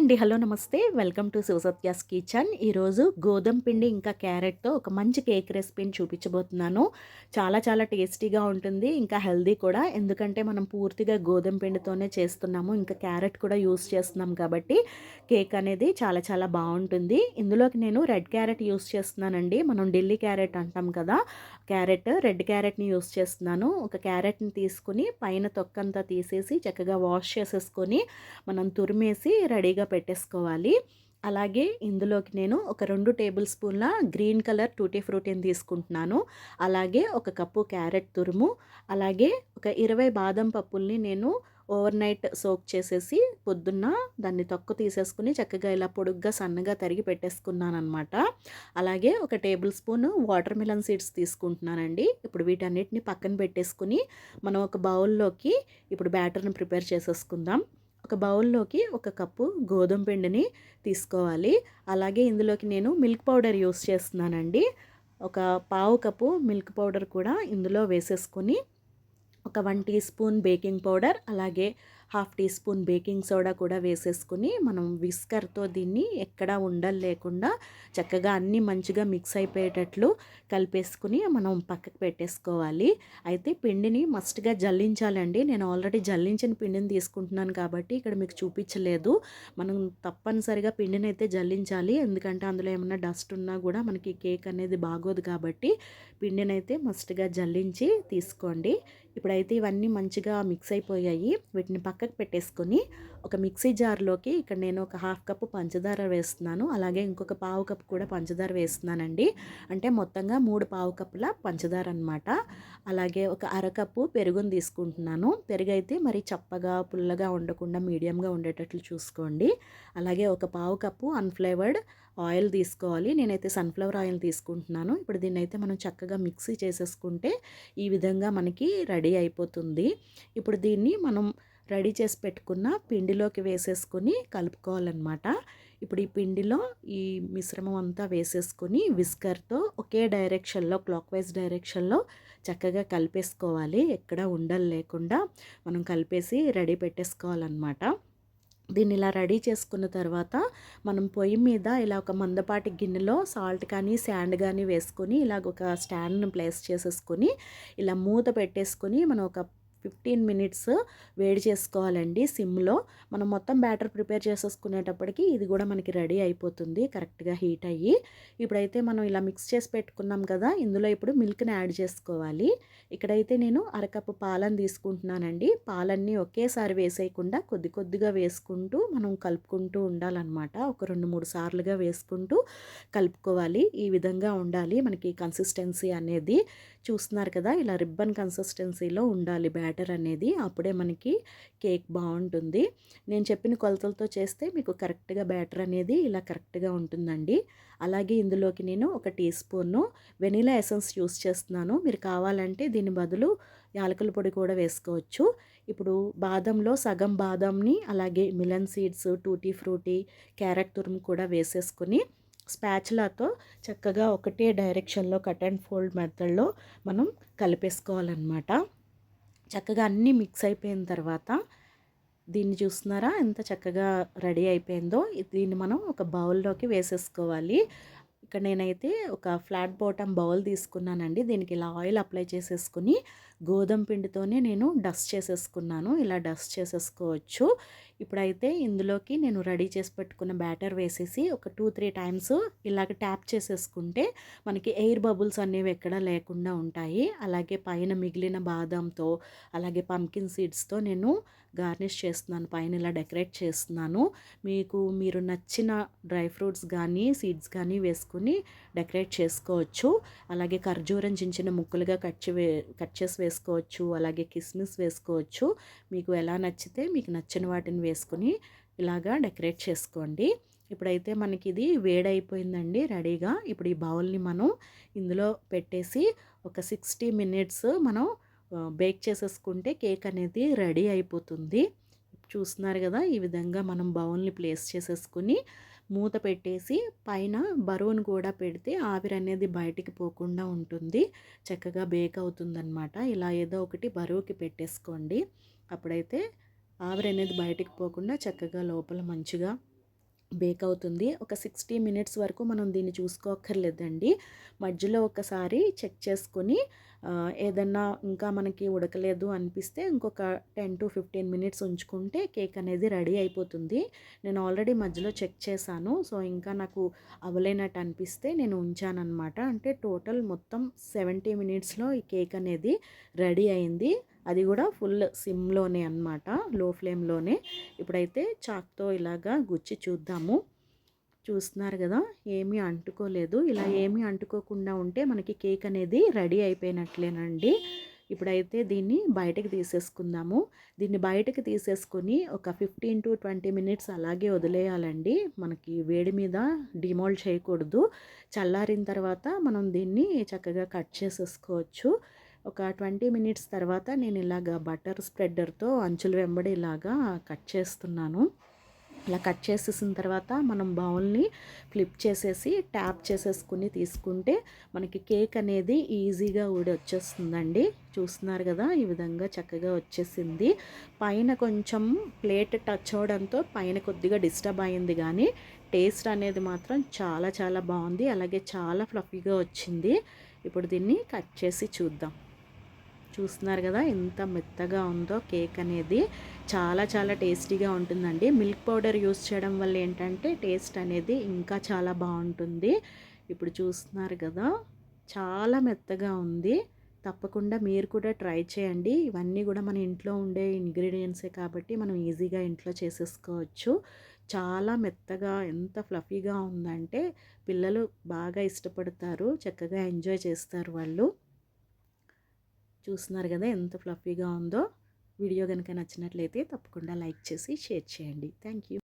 అండి. హలో నమస్తే. Welcome to Shivasatya's kitchen. ఈరోజు గోధుమ పిండి ఇంకా క్యారెట్‌తో ఒక మంచి కేక్ రెసిపీని చూపించబోతున్నాను. చాలా చాలా టేస్టీగా ఉంటుంది. ఇంకా హెల్తీ కూడా. ఎందుకంటే మనం పూర్తిగా గోధుమ పిండితోనే చేస్తున్నాము. ఇంకా క్యారెట్ కూడా యూస్ చేస్తున్నాం కాబట్టి కేక్ అనేది చాలా చాలా బావుంటుంది. ఇందులోకి నేను రెడ్ క్యారెట్ యూస్ చేస్తున్నానండి. మనం ఢిల్లీ క్యారెట్ అంటాం కదా! రెడ్ క్యారెట్‌ని యూస్ చేస్తున్నాను. ఒక క్యారెట్‌ని తీసుకొని పైన తొక్కంతా తీసేసి చక్కగా వాష్ చేసేసుకొని మనం తురిమేసి రెడీగా పెట్టేసుకోవాలి. అలాగే ఇందులోకి నేను ఒక 2 టేబుల్ స్పూన్ల గ్రీన్ కలర్ టూటీ ఫ్రూటీని తీసుకుంటున్నాను. అలాగే ఒక కప్పు క్యారెట్ తురుము, అలాగే ఒక 20 బాదం పప్పుల్ని నేను ఓవర్ నైట్ సోక్ చేసేసి పొద్దున్న దాన్ని తొక్క తీసేసుకుని చక్కగా ఇలా పొడుగ్గా సన్నగా తరిగి పెట్టేసుకున్నాననమాట. అలాగే ఒక table spoon water melon seeds తీసుకుంటున్నానండి. ఇప్పుడు వీటన్నిటిని పక్కన పెట్టేసుకుని మనం ఒక బౌల్లోకి ఇప్పుడు బ్యాటర్‌ని ప్రిపేర్ చేసేసుకుందాం. ఒక బౌల్లోకి ఒక కప్పు గోధుమ పిండిని తీసుకోవాలి. అలాగే ఇందులోకి నేను మిల్క్ పౌడర్ యూస్ చేస్తున్నానండి. ఒక పావు కప్పు మిల్క్ పౌడర్ కూడా ఇందులో వేసేసుకొని ఒక 1 టీ స్పూన్ బేకింగ్ పౌడర్, అలాగే half teaspoon baking soda కూడా వేసేసుకుని మనం విస్కర్‌తో దీన్ని ఎక్కడా ఉండలు లేకుండా చక్కగా అన్నీ మంచిగా మిక్స్ అయిపోయేటట్లు కలిపేసుకుని మనం పక్కకు పెట్టేసుకోవాలి. అయితే పిండిని మస్ట్‌గా జల్లించాలండి. నేను ఆల్రెడీ జల్లించిన పిండిని తీసుకుంటున్నాను కాబట్టి ఇక్కడ మీకు చూపించలేదు. మనం తప్పనిసరిగా పిండినైతే జల్లించాలి. ఎందుకంటే అందులో ఏమన్నా డస్ట్ ఉన్నా కూడా మనకి కేక్ అనేది బాగోదు కాబట్టి పిండినైతే మస్ట్‌గా జల్లించి తీసుకోండి. ఇప్పుడైతే ఇవన్నీ మంచిగా మిక్స్ అయిపోయాయి. వీటిని పక్కకు పెట్టేసుకొని ఒక మిక్సీ జార్లోకి ఇక్కడ నేను ఒక హాఫ్ కప్పు పంచదార వేస్తున్నాను. అలాగే ఇంకొక పావు కప్పు కూడా పంచదార వేస్తున్నానండి. అంటే మొత్తంగా 3 పావు కప్పుల పంచదార అనమాట. అలాగే ఒక అరకప్పు పెరుగుని తీసుకుంటున్నాను. పెరుగైతే మరి చప్పగా పుల్లగా ఉండకుండా మీడియంగా ఉండేటట్లు చూసుకోండి. అలాగే ఒక పావు కప్పు అన్‌ఫ్లేవర్డ్ ఆయిల్ తీసుకోవాలి. నేనైతే సన్‌ఫ్లవర్ ఆయిల్ తీసుకుంటున్నాను. ఇప్పుడు దీన్నైతే మనం చక్కగా మిక్సీ చేసేసుకుంటే ఈ విధంగా మనకి రెడీ అయిపోతుంది. ఇప్పుడు దీన్ని మనం రెడీ చేసి పెట్టుకున్న పిండిలోకి వేసేసుకొని కలుపుకోవాలన్నమాట. ఇప్పుడు ఈ పిండిలో ఈ మిశ్రమం అంతా వేసేసుకొని విస్కర్‌తో ఒకే డైరెక్షన్‌లో క్లాక్‌వైజ్ డైరెక్షన్‌లో చక్కగా కలిపేసుకోవాలి. ఎక్కడ ఉండలు లేకుండా మనం కలిపేసి రెడీ పెట్టేసుకోవాలన్నమాట. దీన్ని ఇలా రెడీ చేసుకున్న తర్వాత మనం పొయ్యి మీద ఇలా ఒక మందపాటి గిన్నెలో సాల్ట్ కానీ శాండ్ కానీ వేసుకొని ఇలాగ ఒక స్టాండ్‌ని ప్లేస్ చేసేసుకొని ఇలా మూత పెట్టేసుకొని మనం ఒక 15 మినిట్స్ వేడి చేసుకోవాలండి సిమ్‌లో. మనం మొత్తం బ్యాటర్ ప్రిపేర్ చేసేసుకునేటప్పటికి ఇది కూడా మనకి రెడీ అయిపోతుంది కరెక్ట్‌గా హీట్ అయ్యి. ఇప్పుడైతే మనం ఇలా మిక్స్ చేసి పెట్టుకున్నాం కదా! ఇందులో ఇప్పుడు మిల్క్‌ని యాడ్ చేసుకోవాలి. ఇక్కడైతే నేను అరకప్పు పాలను తీసుకుంటున్నానండి. పాలన్నీ ఒకేసారి వేసేయకుండా కొద్ది కొద్దిగా వేసుకుంటూ మనం కలుపుకుంటూ ఉండాలన్నమాట. ఒక 2, 3 సార్లుగా వేసుకుంటూ కలుపుకోవాలి. ఈ విధంగా ఉండాలి మనకి కన్సిస్టెన్సీ అనేది. చూస్తున్నారు కదా! ఇలా రిబ్బన్ కన్సిస్టెన్సీలో ఉండాలి బ్యాటర్ అనేది. అప్పుడే మనకి కేక్ బావుంటుంది. నేను చెప్పిన కొలతలతో చేస్తే మీకు కరెక్ట్‌గా బ్యాటర్ అనేది ఇలా కరెక్ట్‌గా ఉంటుందండి. అలాగే ఇందులోకి నేను ఒక teaspoon vanilla essence use చేస్తున్నాను. మీరు కావాలంటే దీని బదులు యాలకుల పొడి కూడా వేసుకోవచ్చు. ఇప్పుడు బాదంలో సగం బాదంని అలాగే melon seeds, tutti frutti, carrot తురుము కూడా వేసేసుకొని స్పాచులాతో చక్కగా ఒకటే డైరెక్షన్‌లో కట్ అండ్ ఫోల్డ్ మెథడ్‌లో మనం కలిపేసుకోవాలన్నమాట. చక్కగా అన్నీ మిక్స్ అయిపోయిన తర్వాత దీన్ని చూస్తున్నారా ఎంత చక్కగా రెడీ అయిపోయిందో. దీన్ని మనం ఒక బౌల్‌లోకి వేసేసుకోవాలి. ఇక్కడ నేనైతే ఒక ఫ్లాట్ బాటమ్ బౌల్ తీసుకున్నానండి. దీనికి ఇలా ఆయిల్ అప్లై చేసేసుకొని గోధుమ పిండితోనే నేను డస్ట్ చేసేసుకున్నాను. ఇలా డస్ట్ చేసేసుకోవచ్చు. ఇప్పుడైతే ఇందులోకి నేను రెడీ చేసి పెట్టుకున్న బ్యాటర్ వేసేసి ఒక 2, 3 టైమ్స్ ఇలాగ ట్యాప్ చేసేసుకుంటే మనకి ఎయిర్ బబుల్స్ అనేవి ఎక్కడా లేకుండా ఉంటాయి. అలాగే పైన మిగిలిన బాదంతో అలాగే పంకిన్ సీడ్స్‌తో నేను గార్నిష్ చేస్తున్నాను. పైన ఇలా డెకరేట్ చేస్తున్నాను. మీరు నచ్చిన డ్రై ఫ్రూట్స్ గానీ, సీడ్స్ గానీ వేసుకొని డెకరేట్ చేసుకోవచ్చు. అలాగే ఖర్జూరం చిన్న చిన్న ముక్కలుగా కట్ చేసి వేసుకోవచ్చు. అలాగే కిస్మిస్ వేసుకోవచ్చు. మీకు ఎలా నచ్చితే మీకు నచ్చిన వాటిని వేసుకొని ఇలాగా డెకరేట్ చేసుకోండి. ఇప్పుడైతే మనకి ఇది వేడైపోయిందండి రెడీగా. ఇప్పుడు ఈ బౌల్‌ని మనం ఇందులో పెట్టేసి ఒక 60 మినిట్స్ మనం బేక్ చేసేసుకుంటే కేక్ అనేది రెడీ అయిపోతుంది. చూస్తున్నారు కదా! ఈ విధంగా మనం బౌల్‌ని ప్లేస్ చేసేసుకొని మూత పెట్టేసి పైన బరువును కూడా పెడితే ఆవిరి అనేది బయటికి పోకుండా ఉంటుంది. చక్కగా బేక్ అవుతుందనమాట. ఇలా ఏదో ఒకటి బరువుకి పెట్టేసుకోండి. అప్పుడైతే ఆవిరి అనేది బయటికి పోకుండా చక్కగా లోపల మంచిగా బేక్ అవుతుంది. ఒక 60 మినిట్స్ వరకు మనం దీన్ని చూసుకోక్కర్లేదండి. మధ్యలో ఒకసారి చెక్ చేసుకొని ఏదన్నా ఇంకా మనకి ఉడకలేదు అనిపిస్తే ఇంకొక 10-15 మినిట్స్ ఉంచుకుంటే కేక్ అనేది రెడీ అయిపోతుంది. నేను ఆల్రెడీ మధ్యలో చెక్ చేశాను. సో, ఇంకా నాకు అవ్వలేనట్టు అనిపిస్తే నేను ఉంచాననమాట. అంటే టోటల్ మొత్తం 70 మినిట్స్‌లో ఈ కేక్ అనేది రెడీ అయింది. అది కూడా ఫుల్ సిమ్‌లోనే అన్నమాట. లో ఫ్లేమ్‌లోనే. ఇప్పుడైతే చాక్‌తో ఇలాగా గుచ్చి చూద్దాము. చూస్తున్నారు కదా! ఏమీ అంటుకోలేదు. ఇలా ఏమీ అంటుకోకుండా ఉంటే మనకి కేక్ అనేది రెడీ అయిపోయినట్లేనండి. ఇప్పుడైతే దీన్ని బయటకి తీసేసుకుందాము. దీన్ని బయటకి తీసేసుకొని ఒక 15-20 మినిట్స్ అలాగే వదిలేయాలండి. మనకి వేడి మీద డిమోల్డ్ చేయకూడదు. చల్లారిన తర్వాత మనం దీన్ని చక్కగా కట్ చేసేసుకోవచ్చు. ఒక 20 మినిట్స్ తర్వాత నేను ఇలాగా బటర్ స్ప్రెడర్‌తో అంచుల వెంబడి ఇలాగా కట్ చేస్తున్నాను. ఇలా కట్ చేసేసిన తర్వాత మనం బౌల్ని ఫ్లిప్ చేసేసి ట్యాప్ చేసేసుకుని తీసుకుంటే మనకి కేక్ అనేది ఈజీగా ఊడొచ్చేస్తుందండి. చూస్తున్నారు కదా! ఈ విధంగా చక్కగా వచ్చేసింది. పైన కొంచెం ప్లేట్ టచ్ అవ్వడంతో పైన కొద్దిగా డిస్టర్బ్ అయింది కానీ టేస్ట్ అనేది మాత్రం చాలా చాలా బాగుంది. అలాగే చాలా ఫ్లఫీగా వచ్చింది. ఇప్పుడు దీన్ని కట్ చేసి చూద్దాం. చూస్తున్నారు కదా ఎంత మెత్తగా ఉందో కేక్ అనేది. చాలా చాలా టేస్టీగా ఉంటుందండి. మిల్క్ పౌడర్ యూస్ చేయడం వల్ల ఏంటంటే టేస్ట్ అనేది ఇంకా చాలా బాగుంటుంది. ఇప్పుడు చూస్తున్నారు కదా చాలా మెత్తగా ఉంది. తప్పకుండా మీరు కూడా ట్రై చేయండి. ఇవన్నీ కూడా మన ఇంట్లో ఉండే ఇంగ్రీడియంట్సే కాబట్టి మనం ఈజీగా ఇంట్లో చేసేసుకోవచ్చు. చాలా మెత్తగా ఎంత ఫ్లఫీగా ఉందంటే పిల్లలు బాగా ఇష్టపడతారు. చక్కగా ఎంజాయ్ చేస్తారు వాళ్ళు. చూస్తున్నారు కదా ఎంత ఫ్లఫీగా ఉందో. వీడియో కనుక నచ్చినట్లయితే తప్పకుండా లైక్ చేసి షేర్ చేయండి. Thank you.